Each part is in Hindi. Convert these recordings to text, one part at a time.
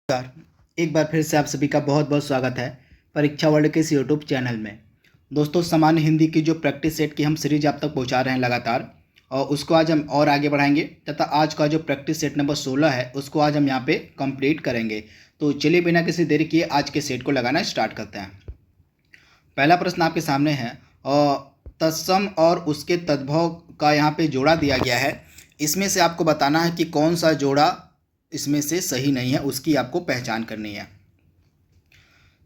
नमस्कार। एक बार फिर से आप सभी का बहुत बहुत स्वागत है परीक्षा वर्ल्ड के इस यूट्यूब चैनल में। दोस्तों, सामान्य हिंदी की जो प्रैक्टिस सेट की हम सीरीज आप तक पहुंचा रहे हैं लगातार, और उसको आज हम और आगे बढ़ाएंगे तथा आज का जो प्रैक्टिस सेट नंबर 16 है उसको आज हम यहाँ पे कंप्लीट करेंगे। तो चलिए बिना किसी देरी किए आज के सेट को लगाना स्टार्ट करते हैं। पहला प्रश्न आपके सामने है और तत्सम और उसके तद्भव का यहाँ पे जोड़ा दिया गया है। इसमें से आपको बताना है कि कौन सा जोड़ा इसमें से सही नहीं है, उसकी आपको पहचान करनी है।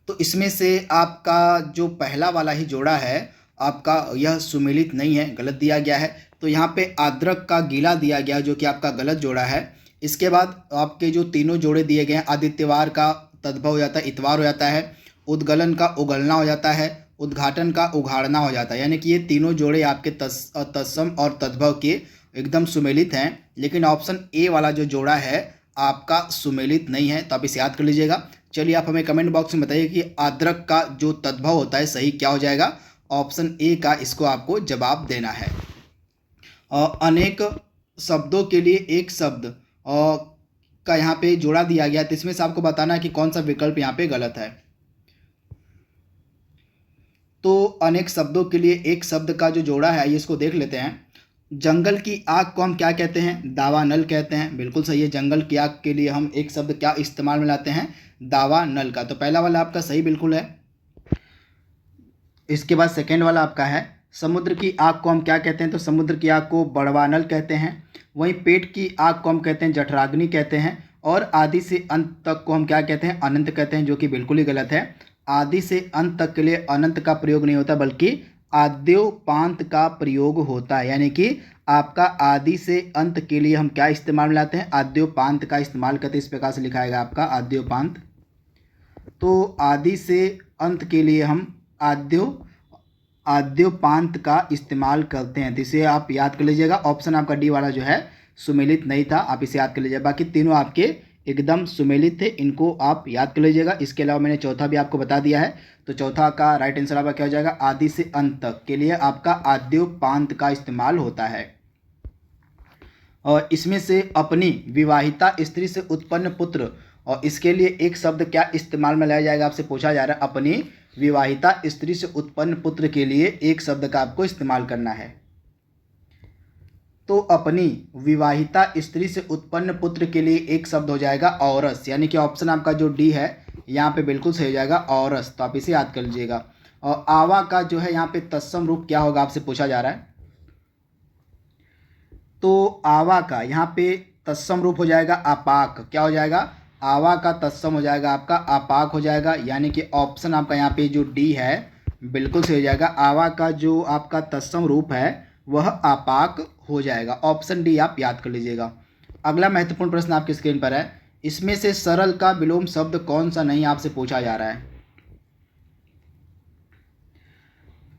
तो इसमें से आपका जो पहला वाला ही जोड़ा है आपका यह सुमेलित नहीं है, गलत दिया गया है। तो यहाँ पे आद्रक का गीला दिया गया जो कि आपका गलत जोड़ा है। इसके बाद आपके जो तीनों जोड़े दिए गए हैं, आदित्यवार का तद्भव हो जाता है इतवार हो जाता है, उद्गलन का उगलना हो जाता है, उद्घाटन का उघाड़ना हो जाता है। यानी कि ये तीनों जोड़े आपके तत्सम और तद्भव के एकदम सुमेलित हैं, लेकिन ऑप्शन ए वाला जो जोड़ा है आपका सुमेलित नहीं है। तो आप इसे याद कर लीजिएगा। चलिए आप हमें कमेंट बॉक्स में बताइए कि आद्रक का जो तद्भव होता है सही क्या हो जाएगा। ऑप्शन ए का इसको आपको जवाब देना है। और अनेक शब्दों के लिए एक शब्द का यहाँ पे जोड़ा दिया गया, तो इसमें से आपको बताना है कि कौन सा विकल्प यहाँ पे गलत है। तो अनेक शब्दों के लिए एक शब्द का जो जोड़ा है, आइए इसको देख लेते हैं। जंगल की आग को हम क्या कहते हैं? दावानल कहते हैं। बिल्कुल सही है। जंगल की आग के लिए हम एक शब्द क्या इस्तेमाल में लाते हैं? दावानल का। तो पहला वाला आपका सही बिल्कुल है। इसके बाद सेकेंड वाला आपका है, समुद्र की आग को हम क्या कहते हैं? तो समुद्र की आग को बड़वानल कहते हैं। वहीं पेट की आग को हम कहते हैं जठराग्नि कहते हैं। और आदि से अंत तक को हम क्या कहते हैं? अनंत कहते हैं, जो कि बिल्कुल ही गलत है। आदि से अंत तक के लिए अनंत का प्रयोग नहीं होता, बल्कि आद्योपांत का प्रयोग होता है। यानी कि आपका आदि से अंत के लिए हम क्या इस्तेमाल में लाते हैं? आद्योपांत का इस्तेमाल करते हैं। इस प्रकार से लिखाएगा आपका आद्योपांत। तो आदि से अंत के लिए हम आद्योपांत का इस्तेमाल करते हैं। तो इसे आप याद कर लीजिएगा। ऑप्शन आपका डी वाला जो है सुमेलित नहीं था, आप इसे याद कर लीजिएगा। बाकी तीनों आपके एकदम सुमेलित थे, इनको आप याद कर लीजिएगा। इसके अलावा मैंने चौथा भी आपको बता दिया है। तो चौथा का राइट आंसर आपका क्या हो जाएगा? आदि से अंत तक के लिए आपका आद्योपांत का इस्तेमाल होता है। और इसमें से अपनी विवाहिता स्त्री से उत्पन्न पुत्र, और इसके लिए एक शब्द क्या इस्तेमाल में लाया जाएगा? आपसे पूछा जा रहा है अपनी विवाहिता स्त्री से उत्पन्न पुत्र के लिए एक शब्द का आपको इस्तेमाल करना है। तो अपनी विवाहिता स्त्री से उत्पन्न पुत्र के लिए एक शब्द हो जाएगा औरस। यानी कि ऑप्शन आपका जो डी है यहाँ पे बिल्कुल सही हो जाएगा, औरस। तो आप इसे याद कर लीजिएगा। और आवा का जो है यहाँ पे तत्सम रूप क्या होगा आपसे पूछा जा रहा है। तो आवा का यहाँ पे तत्सम रूप हो जाएगा आपाक। क्या हो जाएगा? आवा का तत्सम हो जाएगा आपका आपाक हो जाएगा। यानी कि ऑप्शन आपका यहाँ पे जो डी है बिल्कुल सही हो जाएगा। आवा का जो आपका तत्सम रूप है वह आपाक हो जाएगा। ऑप्शन डी आप याद कर लीजिएगा। अगला महत्वपूर्ण प्रश्न आपकी स्क्रीन पर है, इसमें से सरल का विलोम शब्द कौन सा नहीं आपसे पूछा जा रहा है।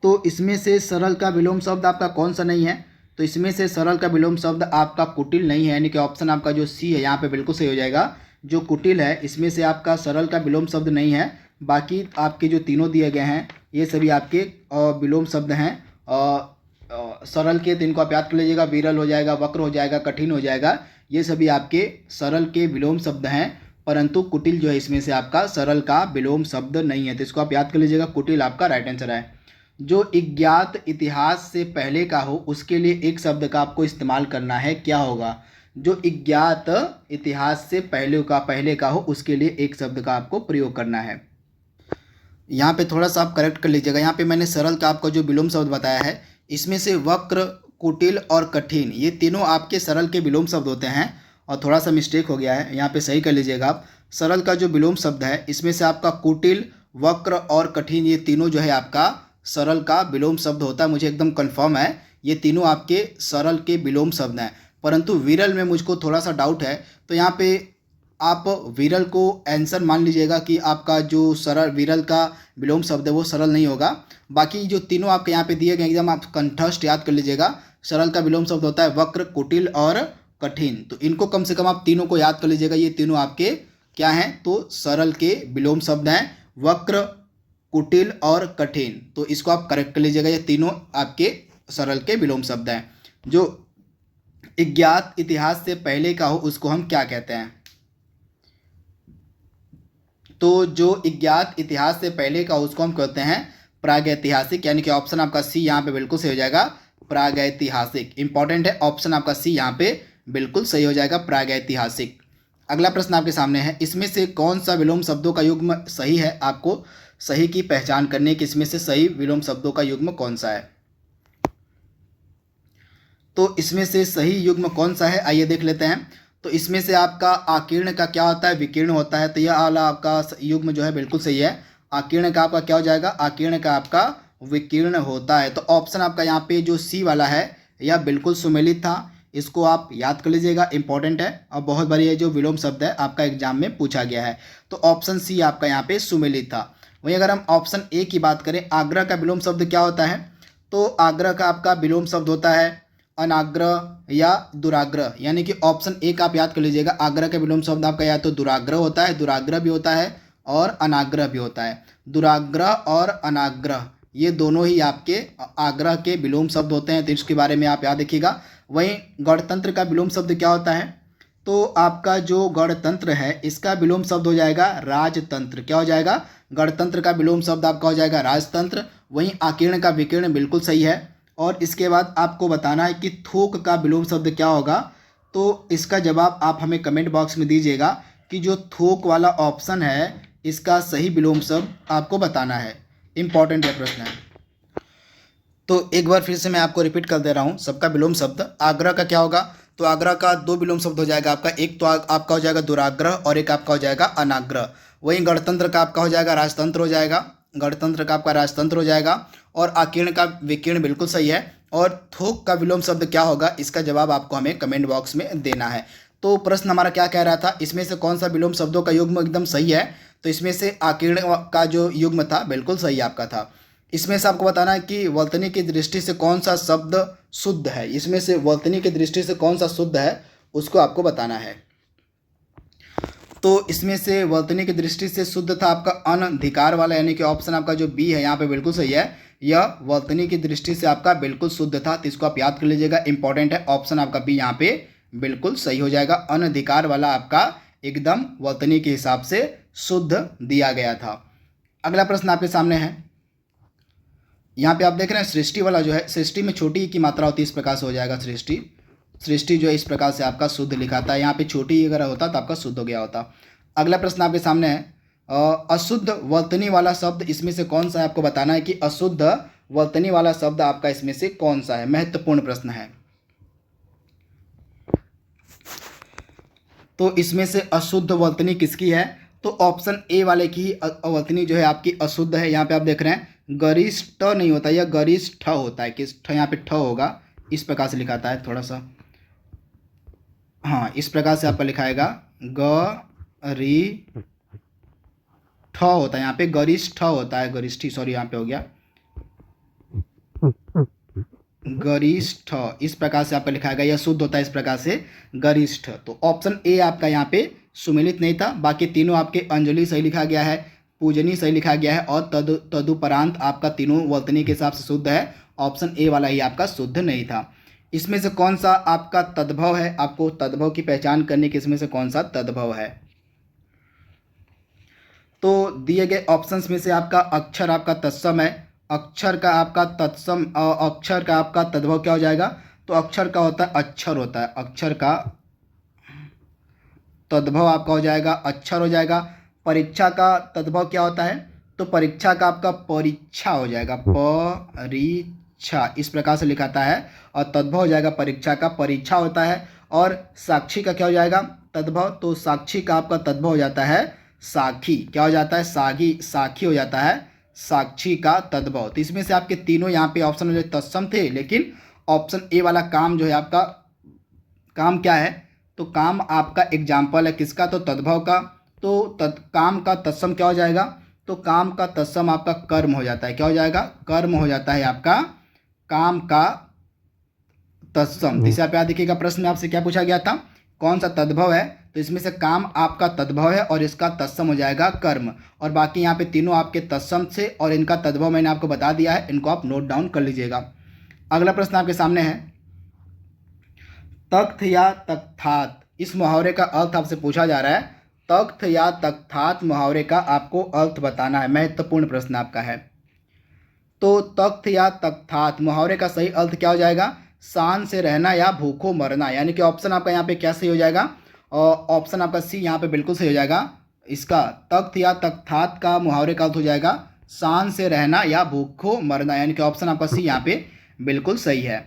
तो इसमें से सरल का विलोम शब्द आपका कौन सा नहीं है? तो इसमें से सरल का विलोम शब्द आपका कुटिल नहीं है। यानी कि ऑप्शन आपका जो सी है यहाँ पे बिल्कुल सही हो जाएगा। जो कुटिल है इसमें से आपका सरल का विलोम शब्द नहीं है। बाकी आपके जो तीनों दिए गए हैं ये सभी आपके विलोम शब्द हैं। सरल के, तो इनको आप याद कर लीजिएगा। विरल हो जाएगा, वक्र हो जाएगा, कठिन हो जाएगा। ये सभी आपके सरल के विलोम शब्द हैं, परंतु कुटिल जो है इसमें से आपका सरल का विलोम शब्द नहीं है। तो इसको आप याद कर लीजिएगा। कुटिल आपका राइट आंसर है। जो अज्ञात इतिहास से पहले का हो उसके लिए एक शब्द का आपको इस्तेमाल करना है। क्या होगा? जो अज्ञात इतिहास से पहले का हो उसके लिए एक शब्द का आपको प्रयोग करना है। यहाँ पे थोड़ा सा आप करेक्ट कर लीजिएगा। यहाँ पे मैंने सरल का आपको जो विलोम शब्द बताया है, इसमें से वक्र, कुटिल और कठिन ये तीनों आपके सरल के विलोम शब्द होते हैं। और थोड़ा सा मिस्टेक हो गया है, यहाँ पे सही कर लीजिएगा आप। सरल का जो विलोम शब्द है इसमें से आपका कुटिल, वक्र और कठिन ये तीनों जो है आपका सरल का विलोम शब्द होता है। मुझे एकदम कन्फर्म है ये तीनों आपके सरल के विलोम शब्द हैं। परंतु विरल में मुझको थोड़ा सा डाउट है। तो यहाँ पे आप विरल को आंसर मान लीजिएगा कि आपका जो सरल विरल का विलोम शब्द है वो सरल नहीं होगा। बाकी जो तीनों आपके यहाँ पे दिए गए एकदम आप कंठस्थ याद कर लीजिएगा। सरल का विलोम शब्द होता है वक्र, कुटिल और कठिन। तो इनको कम से कम आप तीनों को याद कर लीजिएगा। ये तीनों आपके क्या हैं? तो सरल के विलोम शब्द हैं, वक्र, कुटिल और कठिन। तो इसको आप करेक्ट कर लीजिएगा। ये तीनों आपके सरल के विलोम शब्द हैं। जो अज्ञात इतिहास से पहले का हो उसको हम क्या कहते हैं? तो जो अज्ञात इतिहास से पहले का उसको हम कहते हैं प्रागैतिहासिक, यानी कि ऑप्शन आपका सी यहाँ पे बिल्कुल सही हो जाएगा, प्रागैतिहासिक। इंपॉर्टेंट है, ऑप्शन आपका सी यहाँ पे बिल्कुल सही हो जाएगा, प्रागैतिहासिक। अगला प्रश्न आपके सामने है, इसमें से कौन सा विलोम शब्दों का युग्म सही है? आपको सही की पहचान करने की, इसमें से सही विलोम शब्दों का युग्म कौन सा है? तो इसमें से सही युग्म कौन सा है, आइए देख लेते हैं। तो इसमें से आपका आकीर्ण का क्या होता है? विकीर्ण होता है। तो यह वाला आपका युग्म जो है बिल्कुल सही है। आकीर्ण का आपका क्या हो जाएगा? आकीर्ण का आपका विकीर्ण होता है। तो ऑप्शन आपका यहाँ पे जो सी वाला है यह बिल्कुल सुमेलित था। इसको आप याद कर लीजिएगा, इंपॉर्टेंट है और बहुत बार ये जो विलोम शब्द है आपका एग्जाम में पूछा गया है। तो ऑप्शन सी आपका यहाँ पे सुमेलित था। वहीं अगर हम ऑप्शन ए की बात करें, आग्रह का विलोम शब्द क्या होता है? तो आग्रह का आपका विलोम शब्द होता है अनाग्रह या दुराग्रह, यानी कि ऑप्शन ए का आप याद कर लीजिएगा। आग्रह का विलोम शब्द आपका या तो दुराग्रह होता है, दुराग्रह भी होता है और अनाग्रह भी होता है। दुराग्रह और अनाग्रह ये दोनों ही आपके आग्रह के विलोम शब्द होते हैं, तो इसके बारे में आप याद रखिएगा। वहीं गणतंत्र का विलोम शब्द क्या होता है? तो आपका जो गणतंत्र है इसका विलोम शब्द हो जाएगा राजतंत्र। क्या हो जाएगा? गणतंत्र का विलोम शब्द आपका हो जाएगा राजतंत्र। वहीं आकीर्ण का विकीर्ण बिल्कुल सही है। और इसके बाद आपको बताना है कि थोक का विलोम शब्द क्या होगा। तो इसका जवाब आप हमें कमेंट बॉक्स में दीजिएगा कि जो थोक वाला ऑप्शन है इसका सही विलोम शब्द आपको बताना है। इंपॉर्टेंट है प्रश्न है। तो एक बार फिर से मैं आपको रिपीट कर दे रहा हूँ सबका विलोम शब्द। आग्रह का क्या होगा? तो आग्रह का दो विलोम शब्द हो जाएगा आपका, एक तो आपका हो जाएगा दुराग्रह और एक आपका हो जाएगा अनाग्रह। वहीं गणतंत्र का आपका हो जाएगा राजतंत्र हो जाएगा, गणतंत्र का आपका राजतंत्र हो जाएगा। और आकीर्ण का विकीर्ण बिल्कुल सही है। और थोक का विलोम शब्द क्या होगा, इसका जवाब आपको हमें कमेंट बॉक्स में देना है। तो प्रश्न हमारा क्या कह रहा था, इसमें से कौन सा विलोम शब्दों का युग्म एकदम सही है? तो इसमें से आकीर्ण का जो युग्म था बिल्कुल सही आपका था। इसमें से आपको बताना है कि वर्तनी की दृष्टि से कौन सा शब्द शुद्ध है। इसमें से वर्तनी की दृष्टि से कौन सा शुद्ध है उसको आपको बताना है। तो इसमें से वर्तनी की दृष्टि से शुद्ध था आपका अनधिकार वाला, यानी कि ऑप्शन आपका जो बी है यहाँ पे बिल्कुल सही है। यह वर्तनी की दृष्टि से आपका बिल्कुल शुद्ध था, तो इसको आप याद कर लीजिएगा, इंपॉर्टेंट है। ऑप्शन आपका बी यहाँ पे बिल्कुल सही हो जाएगा। अनधिकार वाला आपका एकदम वर्तनी के हिसाब से शुद्ध दिया गया था। अगला प्रश्न आपके सामने है। यहाँ पे आप देख रहे हैं सृष्टि वाला जो है, सृष्टि में छोटी की मात्रा होती है, इस प्रकार से हो जाएगा सृष्टि। सृष्टि जो है इस प्रकार से आपका शुद्ध लिखा था, यहाँ पे छोटी अगर होता तो आपका शुद्ध हो गया होता। अगला प्रश्न आपके सामने है, अशुद्ध वर्तनी वाला शब्द इसमें से कौन सा है? आपको बताना है कि अशुद्ध वर्तनी वाला शब्द आपका इसमें से कौन सा है। महत्वपूर्ण प्रश्न है। तो इसमें से अशुद्ध वर्तनी किसकी है? तो ऑप्शन ए वाले की वर्तनी जो है आपकी अशुद्ध है। यहाँ पे आप देख रहे हैं गरिष्ठ नहीं होता, यह गरिष्ठ होता है। किस यहाँ पे ठ होगा, इस प्रकार से लिखाता है थोड़ा सा, हाँ इस प्रकार से आपका लिखाएगा गरी ठ होता है। यहाँ पे गरिष्ठ होता है, गरिष्ठी सॉरी यहाँ पे हो गया गरिष्ठ, इस प्रकार से आपका लिखाएगा। यह शुद्ध होता है इस प्रकार से गरिष्ठ। तो ऑप्शन ए आपका यहाँ पे सुमेलित नहीं था, बाकी तीनों आपके अंजलि सही लिखा गया है, पूजनी सही लिखा गया है और तदुपरांत आपका तीनों वर्तनी के हिसाब से शुद्ध है। ऑप्शन ए वाला ही आपका शुद्ध नहीं था। इसमें से कौन सा आपका तद्भव है? आपको तद्भव की पहचान करने की, इसमें से कौन सा तद्भव है? तो दिए गए ऑप्शंस में से आपका अक्षर आपका तत्सम है। अक्षर का आपका तत्सम, अक्षर का आपका तद्भव क्या हो जाएगा? तो अक्षर का होता है अक्षर होता है, अक्षर का तद्भव आपका हो जाएगा अक्षर हो जाएगा। परीक्षा का तद्भव क्या होता है? तो परीक्षा का आपका परीक्षा हो जाएगा, परीक्षा इस प्रकार से लिखाता है। और तद्भव हो जाएगा परीक्षा का परीक्षा होता है। और साक्षी का क्या हो जाएगा तद्भव? तो साक्षी का आपका तद्भव हो जाता है साखी। क्या हो जाता है? सागी, साखी हो जाता है साक्षी का तद्भव। तो इसमें से आपके तीनों यहाँ पे ऑप्शन जो तत्सम थे, लेकिन ऑप्शन ए वाला काम जो है आपका काम क्या है? तो काम आपका एग्जाम्पल है किसका? तो तद्भव का। तो काम का तत्सम क्या हो जाएगा? तो काम का तत्सम आपका कर्म हो जाता है। क्या हो जाएगा? कर्म हो जाता है आपका काम का तत्सम। इसे आप याद देखिएगा, प्रश्न में आपसे क्या पूछा गया था, कौन सा तद्भव है? तो इसमें से काम आपका तद्भव है और इसका तत्सम हो जाएगा कर्म। और बाकी यहाँ पे तीनों आपके तत्सम से और इनका तद्भव मैंने आपको बता दिया है, इनको आप नोट डाउन कर लीजिएगा। अगला प्रश्न आपके सामने है, तख्त या तख्तात, इस मुहावरे का अर्थ आपसे पूछा जा रहा है। तख्त या तख्तात मुहावरे का आपको अर्थ बताना है। महत्वपूर्ण प्रश्न आपका है। तो तख्त या तख्तात मुहावरे का सही अर्थ क्या हो जाएगा? शान से रहना या भूखों मरना, यानी कि ऑप्शन आपका यहाँ पे क्या सही हो जाएगा? और ऑप्शन आपका सी यहाँ पे बिल्कुल सही हो जाएगा। इसका तख्त या तख्तात का मुहावरे का अर्थ हो जाएगा शान से रहना या भूखों मरना, यानी कि ऑप्शन आपका सी यहाँ पे बिल्कुल सही है।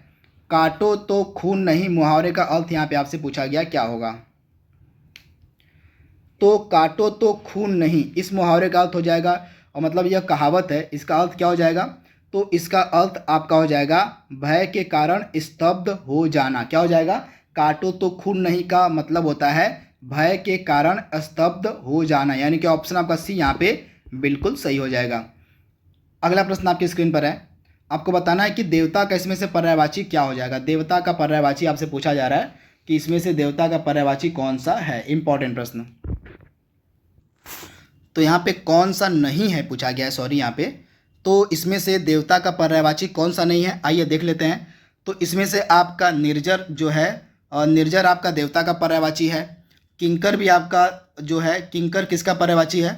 काटो तो खून नहीं मुहावरे का अर्थ यहाँ पे आपसे पूछा गया, क्या होगा? तो काटो तो खून नहीं, इस मुहावरे का अर्थ हो जाएगा, और मतलब यह कहावत है, इसका अर्थ क्या हो जाएगा? तो इसका अर्थ आपका हो जाएगा भय के कारण स्तब्ध हो जाना। क्या हो जाएगा? काटो तो खून नहीं का मतलब होता है भय के कारण स्तब्ध हो जाना, यानी कि ऑप्शन आपका सी यहाँ पे बिल्कुल सही हो जाएगा। अगला प्रश्न आपकी स्क्रीन पर है, आपको बताना है कि देवता का इसमें से पर्यायवाची क्या हो जाएगा। देवता का पर्यायवाची आपसे पूछा जा रहा है कि इसमें से देवता का पर्यायवाची कौन सा है। इंपॉर्टेंट प्रश्न। तो यहाँ पे कौन सा नहीं है पूछा गया है, सॉरी यहाँ पे। तो इसमें से देवता का पर्यायवाची कौन सा नहीं है, आइए देख लेते हैं। तो इसमें से आपका निर्जर जो है, निर्जर आपका देवता का पर्यायवाची है। किंकर भी आपका जो है, किंकर किसका पर्यायवाची है?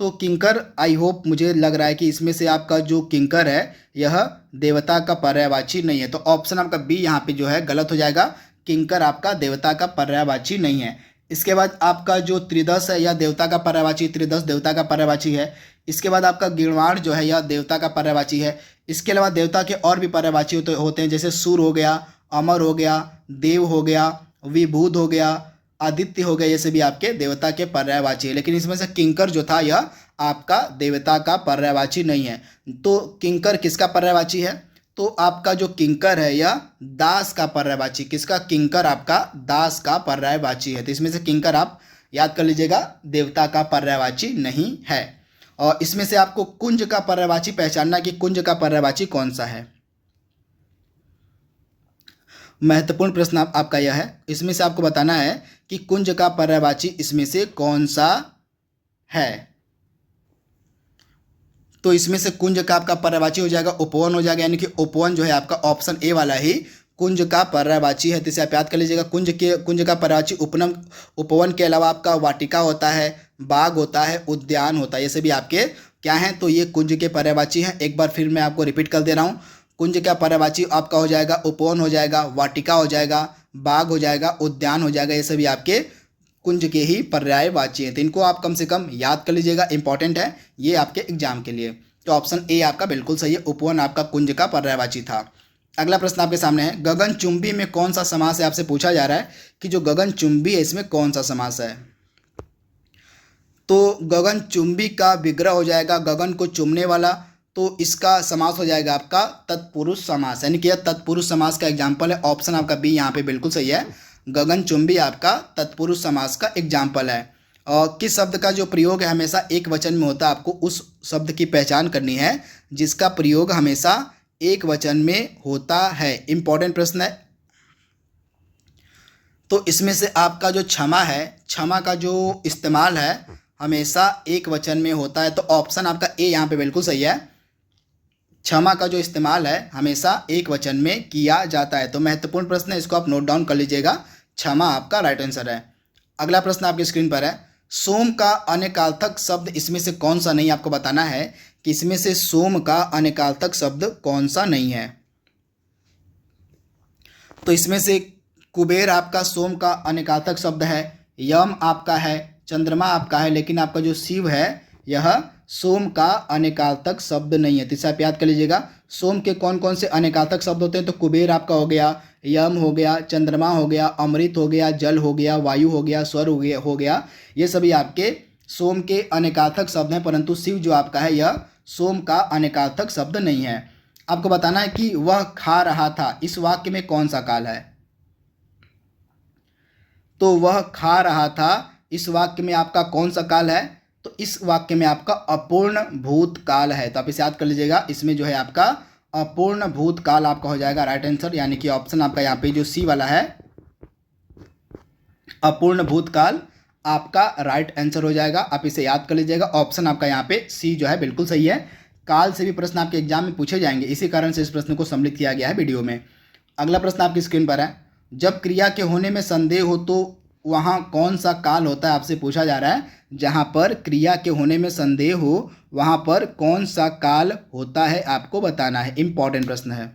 तो किंकर, आई होप, मुझे लग रहा है कि इसमें से आपका जो किंकर है यह देवता का पर्यायवाची नहीं है। तो ऑप्शन आपका बी यहाँ पे जो है गलत हो जाएगा। किंकर आपका देवता का पर्यायवाची नहीं है। इसके बाद आपका जो त्रिदश है यह देवता का पर्यायवाची, त्रिदश देवता का पर्यायवाची है। इसके बाद आपका गिणवाण जो है यह देवता का पर्यायवाची है। इसके अलावा देवता के और भी पर्यायवाची होते हैं, जैसे सूर हो गया, अमर हो गया, देव हो गया, विभूत हो गया, आदित्य हो गया, ये सभी आपके देवता के पर्यायवाची है। लेकिन इसमें से किंकर जो था यह आपका देवता का पर्यायवाची नहीं है। तो किंकर किसका पर्यायवाची है? तो आपका जो किंकर है यह दास का पर्यायवाची, किसका? किंकर आपका दास का पर्यायवाची है। तो इसमें से किंकर आप याद कर लीजिएगा, देवता का पर्यायवाची नहीं है। और इसमें से आपको कुंज का पर्यायवाची पहचानना कि कुंज का पर्यायवाची कौन सा है। महत्वपूर्ण प्रश्न आपका यह है, इसमें से आपको बताना है कि कुंज का पर्यायवाची इसमें से कौन सा है। तो इसमें से कुंज का आपका पर्यायवाची हो जाएगा उपवन हो जाएगा, यानी कि उपवन जो है आपका ऑप्शन ए वाला ही कुंज का पर्यायवाची है। तो इसे आप याद कर लीजिएगा। कुंज का पर्यायवाची उपवन के अलावा आपका वाटिका होता है, बाग होता है, उद्यान होता है, ये सभी आपके क्या हैं? तो ये कुंज के पर्यायवाची हैं। एक बार फिर मैं आपको रिपीट कर दे रहा हूँ। कुंज का पर्यायवाची आपका हो जाएगा उपवन हो जाएगा, वाटिका हो जाएगा, बाग हो जाएगा, उद्यान हो जाएगा, ये सभी आपके कुंज के ही पर्यायवाची हैं। तो इनको आप कम से कम याद कर लीजिएगा, इंपॉर्टेंट है ये आपके एग्जाम के लिए। तो ऑप्शन ए आपका बिल्कुल सही है, उपवन आपका कुंज का पर्यायवाची था। अगला प्रश्न आपके सामने है, गगनचुंबी में कौन सा समास है? आपसे पूछा जा रहा है कि जो गगनचुंबी है इसमें कौन सा समास है। तो गगनचुंबी का विग्रह हो जाएगा गगन को चुमने वाला, तो इसका समास हो जाएगा आपका तत्पुरुष समास, यानी कि यह तत्पुरुष समास का एग्जाम्पल है। ऑप्शन आपका बी यहाँ पे बिल्कुल सही है, गगनचुंबी आपका तत्पुरुष समास का एग्जाम्पल है। और किस शब्द का जो प्रयोग है हमेशा एक वचन में होता है, आपको उस शब्द की पहचान करनी है जिसका प्रयोग हमेशा एक वचन में होता है। इंपॉर्टेंट प्रश्न है। तो इसमें से आपका जो क्षमा है, क्षमा का जो इस्तेमाल है हमेशा एक वचन में होता है। तो ऑप्शन आपका ए यहाँ पे बिल्कुल सही है, क्षमा का जो इस्तेमाल है हमेशा एक वचन में किया जाता है। तो महत्वपूर्ण प्रश्न है, इसको आप नोट डाउन कर लीजिएगा, क्षमा आपका राइट आंसर है। अगला प्रश्न आपकी स्क्रीन पर है, सोम का अनेकार्थक शब्द इसमें से कौन सा नहीं, आपको बताना है कि इसमें से सोम का अनेकार्थक शब्द कौन सा नहीं है। तो इसमें से कुबेर आपका सोम का अनेकार्थक शब्द है, यम आपका है, चंद्रमा आपका है, लेकिन आपका जो शिव है यह सोम का अनेकार्थक शब्द नहीं है। तो इसे आप याद कर लीजिएगा। सोम के कौन कौन से अनेकार्थक शब्द होते हैं? तो कुबेर आपका हो गया, यम हो गया, चंद्रमा हो गया, अमृत हो गया, जल हो गया, वायु हो गया, स्वर हो गया, ये सभी आपके सोम के अनेकार्थक शब्द हैं। परंतु शिव जो आपका है यह सोम का अनेकार्थक शब्द नहीं है। आपको बताना है कि वह खा रहा था, इस वाक्य में कौन सा काल है। तो वह खा रहा था, इस वाक्य में आपका कौन सा काल है? तो इस वाक्य में आपका अपूर्ण भूतकाल है। तो आप इसे याद कर लीजिएगा, इसमें जो है आपका अपूर्ण भूतकाल आपका हो जाएगा राइट आंसर, यानी कि ऑप्शन आपका यहाँ पे जो सी वाला है अपूर्ण भूतकाल आपका राइट आंसर हो जाएगा। आप इसे याद कर लीजिएगा, ऑप्शन आपका यहाँ पे सी जो है बिल्कुल सही है। काल से भी प्रश्न आपके एग्जाम में पूछे जाएंगे, इसी कारण से इस प्रश्न को सम्मिलित किया गया है वीडियो में। अगला प्रश्न आपकी स्क्रीन पर है, जब क्रिया के होने में संदेह हो तो वहाँ कौन सा काल होता है आपसे पूछा जा रहा है। जहाँ पर क्रिया के होने में संदेह हो वहाँ पर कौन सा काल होता है आपको बताना है। इंपॉर्टेंट प्रश्न है।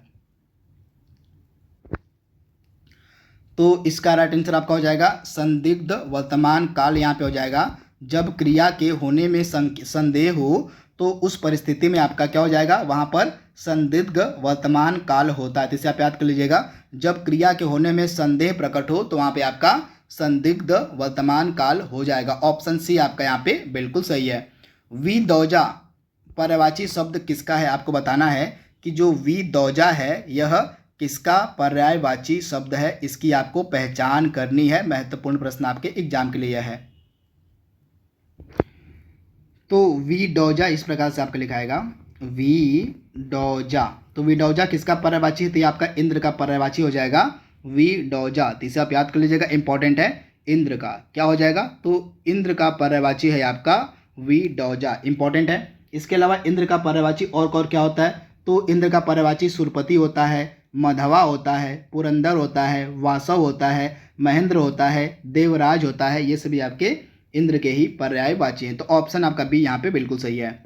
तो इसका राइट आंसर आपका हो जाएगा संदिग्ध वर्तमान काल। यहाँ पे हो जाएगा जब क्रिया के होने में संदेह हो तो उस परिस्थिति में आपका क्या हो जाएगा, वहाँ पर संदिग्ध वर्तमान काल होता है। तो इसे आप याद कर लीजिएगा, जब क्रिया के होने में संदेह प्रकट हो तो वहाँ पे आपका संदिग्ध वर्तमान काल हो जाएगा। ऑप्शन सी आपका यहाँ पे बिल्कुल सही है। विदौजा पर्यायवाची शब्द किसका है आपको बताना है कि जो विदौजा है यह किसका पर्यायवाची शब्द है, इसकी आपको पहचान करनी है। महत्वपूर्ण प्रश्न आपके एग्जाम के लिए है। तो विदौजा इस प्रकार से आपका लिखाएगा विदौजा। तो विदौजा किसका पर्यायवाची है, तो ये आपका इंद्र का पर्यायवाची हो जाएगा विदौजा। तो इसे आप याद कर लीजिएगा, इंपॉर्टेंट है। इंद्र का क्या हो जाएगा, तो इंद्र का पर्यायवाची है आपका विदौजा, इंपॉर्टेंट है। इसके अलावा इंद्र का पर्यायवाची और क्या होता है, तो इंद्र का पर्यायवाची सुरपति होता है, मधवा होता है, पुरंदर होता है, वासव होता है, महेंद्र होता है, देवराज होता है। ये सभी आपके इंद्र के ही पर्यायवाची हैं। तो ऑप्शन आपका बी यहाँ पे बिल्कुल सही है।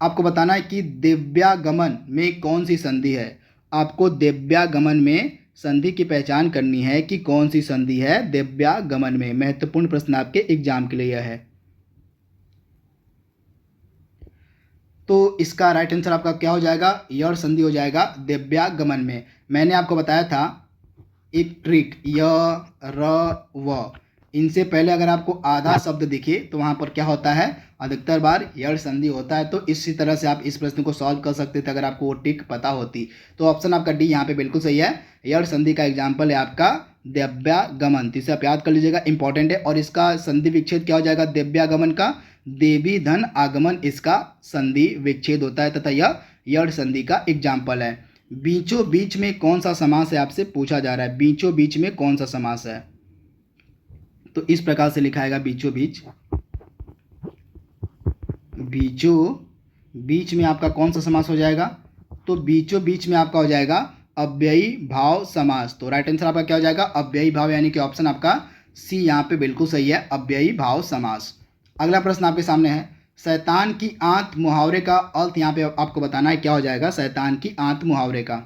आपको बताना है कि दिव्यागमन में कौन सी संधि है। आपको दिव्यागमन में संधि की पहचान करनी है कि कौन सी संधि है दिव्यागमन में। महत्वपूर्ण प्रश्न आपके एग्जाम के लिए है। तो इसका राइट आंसर आपका क्या हो जाएगा, यड़ संधि हो जाएगा दिव्यागमन में। मैंने आपको बताया था एक ट्रिक, य र व, इनसे पहले अगर आपको आधा शब्द दिखे तो वहाँ पर क्या होता है, अधिकतर बार यड़ संधि होता है। तो इसी तरह से आप इस प्रश्न को सॉल्व कर सकते थे अगर आपको वो ट्रिक पता होती। तो ऑप्शन आपका डी यहाँ पे बिल्कुल सही है। यड़ संधि का एग्जाम्पल है आपका दिव्यागमन। तो इसे आप याद कर लीजिएगा, इंपॉर्टेंट है। और इसका संधि विच्छेद क्या हो जाएगा दिव्यागमन का, देवी धन आगमन इसका संधि विच्छेद होता है तथा यह यड़ संधि का एग्जाम्पल है। बीचों बीच में कौन सा समास है आपसे पूछा जा रहा है। बीचों बीच में कौन सा समास है, तो इस प्रकार से लिखाएगा बीचों बीच। बीचों बीच में आपका कौन सा समास हो जाएगा, तो बीचों बीच में आपका हो जाएगा अव्ययी भाव समास। तो राइट आंसर आपका क्या हो जाएगा, अव्ययी भाव, यानी कि ऑप्शन आपका सी यहाँ पे बिल्कुल सही है, अव्ययी भाव समास। अगला प्रश्न आपके सामने है, शैतान की आंत मुहावरे का अर्थ यहाँ पे आपको बताना है क्या हो जाएगा, शैतान की आंत मुहावरे का।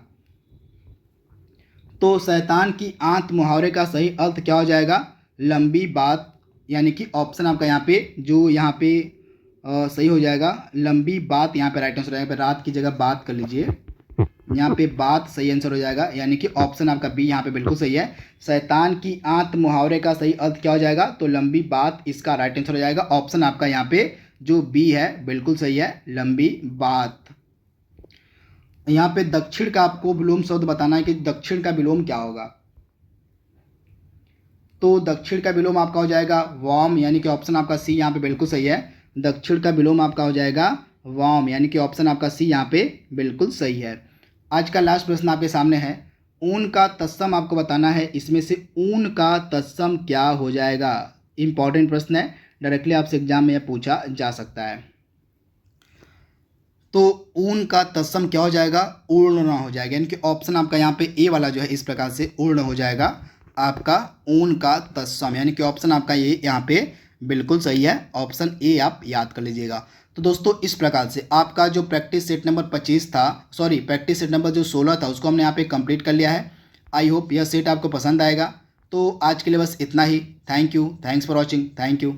तो शैतान की आंत मुहावरे का सही अर्थ क्या हो जाएगा, लंबी बात, यानी कि ऑप्शन आपका यहाँ पे जो यहाँ पे सही हो जाएगा लंबी बात। यहाँ पे राइट आंसर हो जाएगा, रात की जगह बात कर लीजिए, यहाँ पे बात सही आंसर हो जाएगा, यानी कि ऑप्शन आपका बी यहाँ पे बिल्कुल सही है। शैतान की आंत मुहावरे का सही अर्थ क्या हो जाएगा, तो लंबी बात इसका राइट आंसर हो जाएगा। ऑप्शन आपका यहाँ पे जो बी है बिल्कुल सही है, लंबी बात। यहाँ पे दक्षिण का आपको विलोम शब्द बताना है कि दक्षिण का विलोम क्या होगा। तो दक्षिण का विलोम आपका हो जाएगा वाम, यानी कि ऑप्शन आपका सी यहाँ पे बिल्कुल सही है। दक्षिण का विलोम आपका हो जाएगा वाम, यानी कि ऑप्शन आपका सी यहाँ पे बिल्कुल सही है। आज का लास्ट प्रश्न आपके सामने है, ऊन का तत्सम आपको बताना है, इसमें से ऊन का तत्सम क्या हो जाएगा। इंपॉर्टेंट प्रश्न है, डायरेक्टली आपसे एग्जाम में यह पूछा जा सकता है। तो ऊन का तत्सम क्या हो जाएगा, ऊर्ण हो जाएगा, यानी कि ऑप्शन आपका यहाँ पे ए वाला जो है इस प्रकार से ऊर्ण हो जाएगा आपका ऊन का तत्सम, यानी कि ऑप्शन आपका ये यहाँ पे बिल्कुल सही है, ऑप्शन ए आप याद कर लीजिएगा। तो दोस्तों इस प्रकार से आपका जो प्रैक्टिस सेट नंबर 25 था, सॉरी प्रैक्टिस सेट नंबर जो 16 था उसको हमने यहाँ पे कंप्लीट कर लिया है। आई होप यह सेट आपको पसंद आएगा। तो आज के लिए बस इतना ही। Thank you, thanks for watching, thank you.